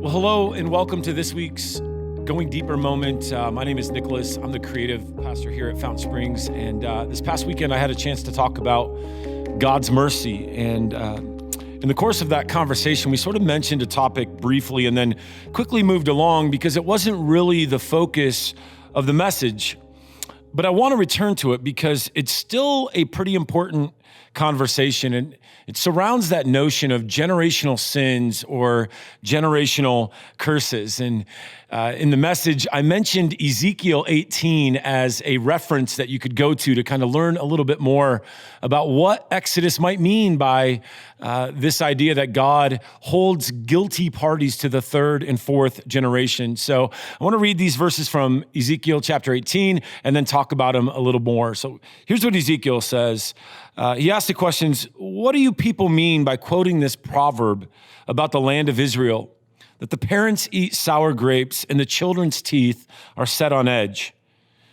Well, hello and welcome to this week's Going Deeper moment. My name is Nicholas. I'm the creative pastor here at Fountain Springs. And this past weekend, I had a chance to talk about God's mercy. And in the course of that conversation, we sort of mentioned a topic briefly and then quickly moved along because it wasn't really the focus of the message. But I want to return to it because it's still a pretty important conversation, and it surrounds that notion of generational sins or generational curses. And in the message, I mentioned Ezekiel 18 as a reference that you could go to kind of learn a little bit more about what Exodus might mean by this idea that God holds guilty parties to the third and fourth generation. So I want to read these verses from Ezekiel chapter 18 and then talk about them a little more. So here's what Ezekiel says. He asked the questions, what do you people mean by quoting this proverb about the land of Israel, that the parents eat sour grapes and the children's teeth are set on edge?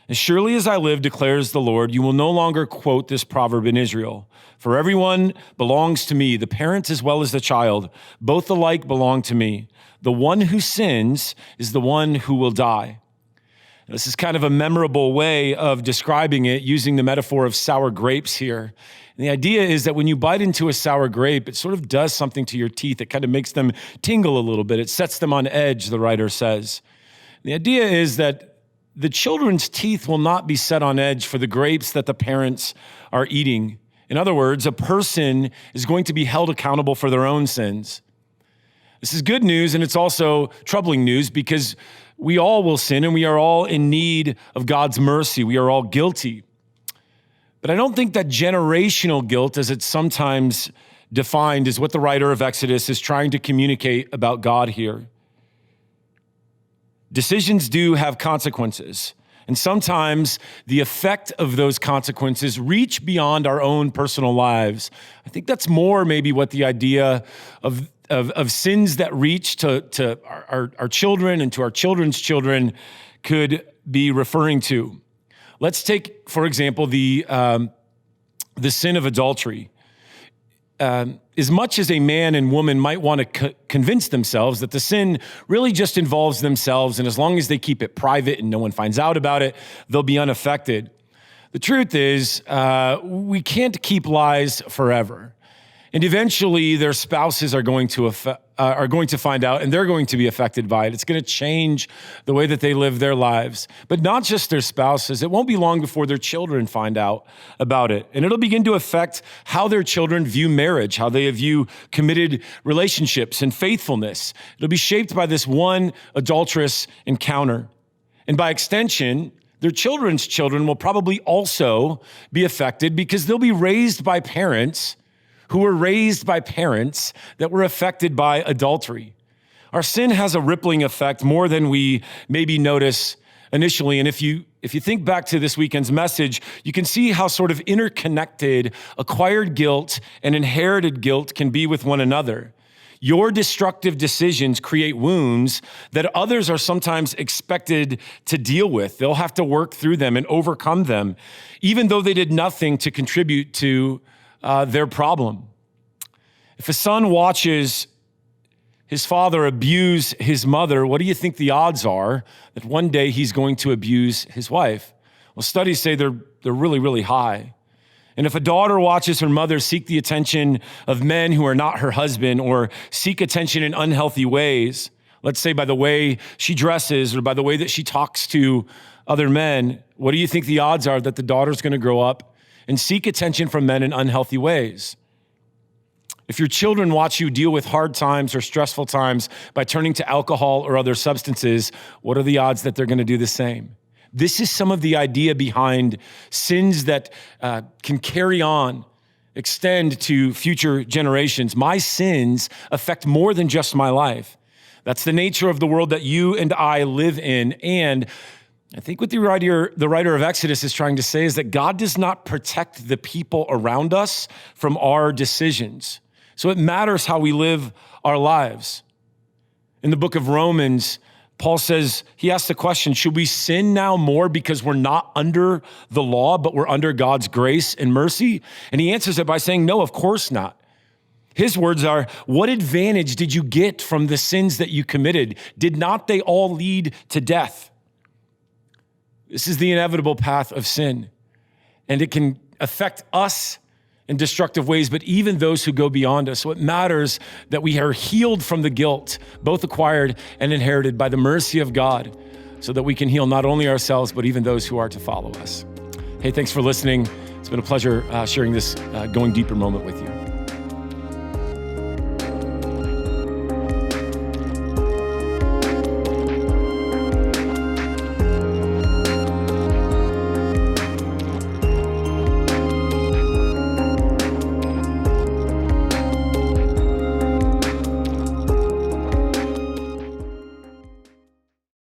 As surely as I live, declares the Lord, you will no longer quote this proverb in Israel. For everyone belongs to me, the parent as well as the child. Both alike belong to me. The one who sins is the one who will die. This is kind of a memorable way of describing it, using the metaphor of sour grapes here. And the idea is that when you bite into a sour grape, it sort of does something to your teeth. It kind of makes them tingle a little bit. It sets them on edge, the writer says. The idea is that the children's teeth will not be set on edge for the grapes that the parents are eating. In other words, a person is going to be held accountable for their own sins. This is good news, and it's also troubling news because we all will sin and we are all in need of God's mercy. We are all guilty. But I don't think that generational guilt, as it's sometimes defined, is what the writer of Exodus is trying to communicate about God here. Decisions do have consequences, and sometimes the effect of those consequences reach beyond our own personal lives. I think that's more maybe what the idea of sins that reach to our children and to our children's children could be referring to. Let's take, for example, the sin of adultery. As much as a man and woman might want to convince themselves that the sin really just involves themselves, and as long as they keep it private and no one finds out about it, they'll be unaffected. The truth is, we can't keep lies forever. And eventually their spouses are going to find out, and they're going to be affected by it. It's going to change the way that they live their lives. But not just their spouses. It won't be long before their children find out about it. And it'll begin to affect how their children view marriage, how they view committed relationships and faithfulness. It'll be shaped by this one adulterous encounter. And by extension, their children's children will probably also be affected because they'll be raised by parents who were raised by parents that were affected by adultery. Our sin has a rippling effect more than we maybe notice initially. And if you think back to this weekend's message, you can see how sort of interconnected acquired guilt and inherited guilt can be with one another. Your destructive decisions create wounds that others are sometimes expected to deal with. They'll have to work through them and overcome them, even though they did nothing to contribute to their problem. If a son watches his father abuse his mother, what do you think the odds are that one day he's going to abuse his wife? Well, studies say they're really, really high. And if a daughter watches her mother seek the attention of men who are not her husband or seek attention in unhealthy ways, let's say by the way she dresses or by the way that she talks to other men, what do you think the odds are that the daughter's going to grow up and seek attention from men in unhealthy ways? If your children watch you deal with hard times or stressful times by turning to alcohol or other substances, what are the odds that they're going to do the same? This is some of the idea behind sins that can carry on, extend to future generations. My sins affect more than just my life. That's the nature of the world that you and I live in. And I think what the writer of Exodus is trying to say is that God does not protect the people around us from our decisions. So it matters how we live our lives. In the book of Romans, Paul says, he asks the question, should we sin now more because we're not under the law, but we're under God's grace and mercy? And he answers it by saying, no, of course not. His words are, what advantage did you get from the sins that you committed? Did not they all lead to death? This is the inevitable path of sin, and it can affect us in destructive ways, but even those who go beyond us. So it matters that we are healed from the guilt, both acquired and inherited by the mercy of God, so that we can heal not only ourselves, but even those who are to follow us. Hey, thanks for listening. It's been a pleasure sharing this Going Deeper moment with you.